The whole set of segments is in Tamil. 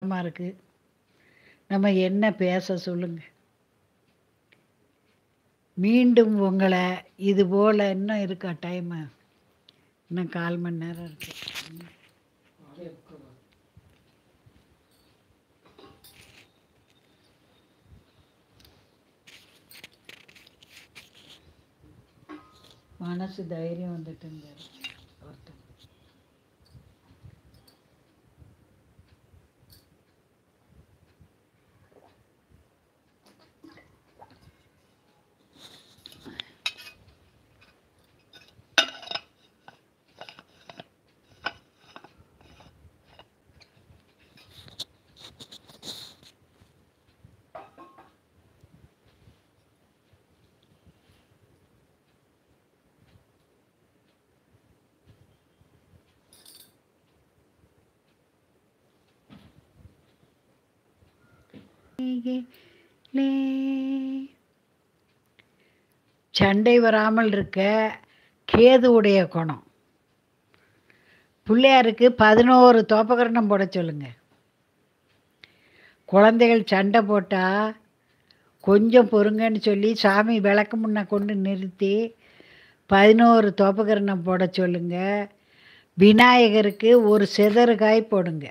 கஷ்டமாக இருக்குது. நம்ம என்ன பேச சொல்லுங்க. மீண்டும் உங்களை இது போல் இன்னும் இருக்கா டைமு? இன்னும் 1/4 மணி நேரம் இருக்கு. மனசு தைரியம் வந்துட்டுங்க ஒருத்தர். சண்டை வராமல் இருக்க கேதுவுடைய குணம். பிள்ளையாருக்கு 11 தோப்பகரணம் போட சொல்லுங்க. குழந்தைகள் சண்டை போட்டால் கொஞ்சம் பொறுங்கன்னு சொல்லி சாமி விளக்கு முன்ன கொண்டு நிறுத்தி 11 தோப்பகரணம் போட சொல்லுங்க. விநாயகருக்கு ஒரு செதறுகாய் போடுங்க.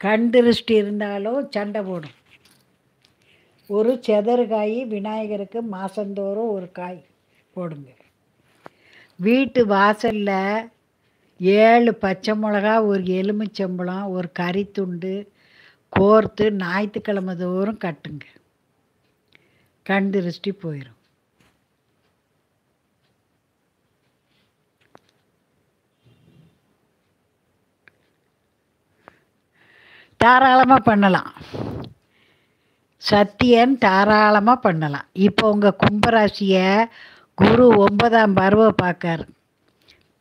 கண் திருஷ்டி இருந்தாலும் சண்டை போடும். ஒரு செதறுகாய் விநாயகருக்கு மாதந்தோறும் ஒரு காய் போடுங்க. வீட்டு வாசலில் 7 பச்சை மிளகா, ஒரு எலுமிச்சம்பழம், ஒரு கறித்துண்டு கோர்த்து ஞாயிற்றுக்கிழமை தோறும் கட்டுங்க. கண் திருஷ்டி போயிடும். தாராளமாக பண்ணலாம். சத்தியன் தாராளமாக பண்ணலாம். இப்போ உங்கள் கும்பராசியை குரு 9ஆம் பருவ பார்க்காரு.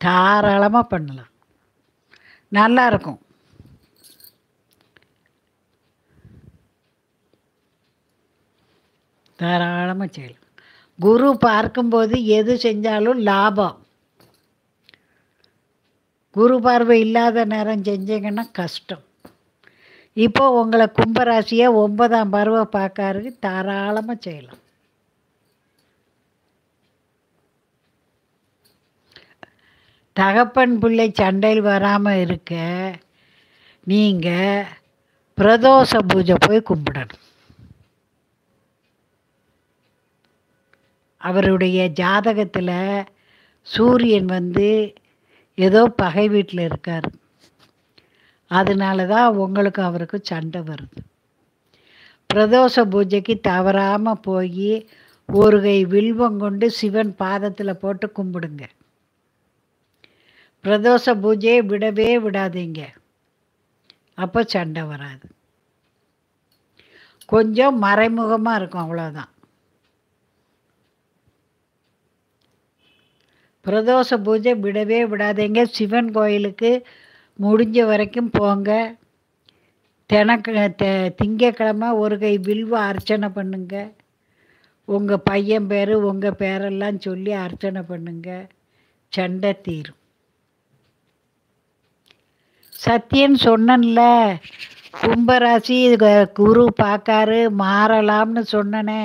தாராளமாக பண்ணலாம். நல்லா இருக்கும். தாராளமாக செய்யலாம். குரு பார்க்கும்போது எது செஞ்சாலும் லாபம். குரு பார்வை இல்லாத நேரம் செஞ்சீங்கன்னா கஷ்டம். இப்போ உங்களை கும்பராசியை 9ஆம் பருவ பார்க்காரு. தாராளமாக செய்யலாம். தகப்பன் பிள்ளை சண்டையில் வராமல் இருக்க நீங்கள் பிரதோஷ பூஜை போய் கும்பிடணும். அவருடைய ஜாதகத்தில் சூரியன் ஏதோ பகை வீட்டில் இருக்கார். அதனால தான் உங்களுக்கு அவருக்கு சண்டை வருது. பிரதோஷ பூஜைக்கு தவறாமல் போய் ஒரு கை வில்வம் கொண்டு சிவன் பாதத்தில் போட்டு கும்பிடுங்க. பிரதோஷ பூஜையை விடவே விடாதீங்க. அப்போ சண்டை வராது. கொஞ்சம் மறைமுகமாக இருக்கும், அவ்வளோதான். பிரதோஷ பூஜை விடவே விடாதீங்க. சிவன் கோயிலுக்கு முடிஞ்ச வரைக்கும் போங்க. திங்கக்கிழமை ஒரு கை வில்வ அர்ச்சனை பண்ணுங்க. உங்கள் பையன் பேர் உங்கள் பேரெல்லாம் சொல்லி அர்ச்சனை பண்ணுங்க. சண்டை தீரும். சத்தியன் சொன்னன்ல, கும்பராசி குரு பார்க்காரு, மாறலாம்னு சொன்னனே.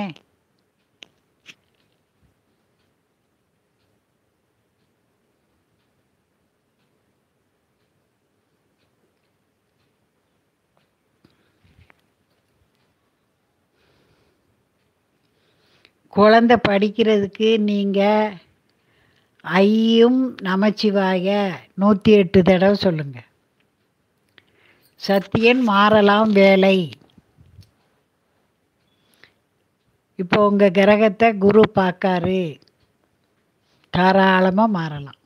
குழந்தை படிக்கிறதுக்கு நீங்கள் ஐயும் நமச்சிவாய 108 தடவை சொல்லுங்கள். சத்தியன் மாறலாம் வேலை. இப்போ உங்கள் கிரகத்தை குரு பார்க்காரு. தாராளமாக மாறலாம்.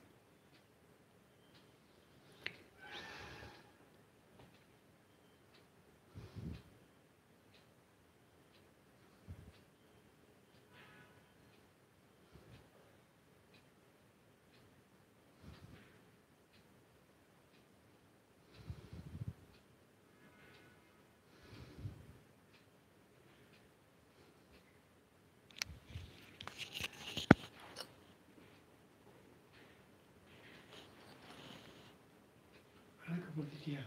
கணக்கு போட்டுட்டியா?